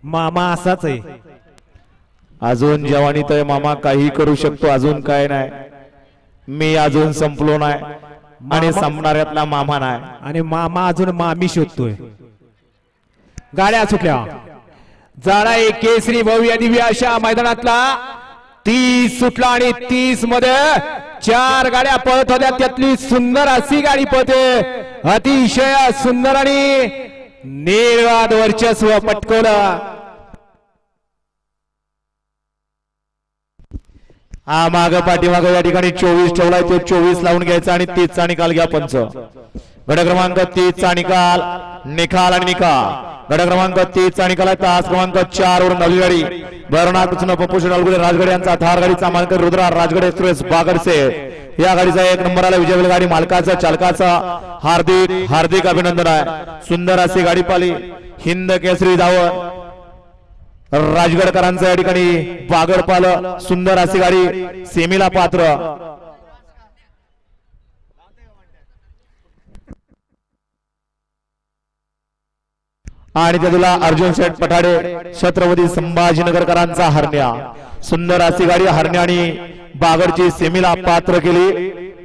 मामा असाच आहे. अजून जवानीत आहे मामा, काही करू शकतो, अजून काय नाही. मी अजून संपलो नाही आणि संपणाऱ्यातला मामा नाही. आणि मामा अजून मामी शोधतोय. गाड्या सुटल्या. जाणा एक केसरी भव्य दिव्य अशा मैदानातला 30 सुटला आणि 30 मध्ये 4 गाड्या पळत होत्या. त्यातली सुंदर अशी गाडी पळते, अतिशय सुंदर आणि निर्वाद वर्चस्व पटकवलं. हा माग पाठीमाग या ठिकाणी 24 ठेवलाय, तो 24 लावून घ्यायचा आणि 30 चा निकाल घ्या. पंच गट क्रमांक 30 चा निकाल, निकाल आणि निकाल. गट क्रमांक 30 चा निकाल आहे. तास क्रमांक 4 वरून नवी गाडी बरनाथ पप्पू शेडालगुडे राजगड यांचा थार गाडीचा मालक रुद्रा राजगड एक्सप्रेस बागडसे. या गाडीचा 1 नंबरला विजय गाडी मालकाचा चालकाचा हार्दिक हार्दिक अभिनंदन आहे. सुंदर अशी गाडी पाली. हिंद केसरी धावत राजगडकरांचा या ठिकाणी बागडपाल. सुंदर अशी गाडी सेमीला पात्र. आणि त्याला अर्जुन शेठ पठाडे छत्रपती संभाजीनगरकरांचा हरण्या. सुंदर अशी गाडी हरण्याने बागडची सेमीला पात्र केली.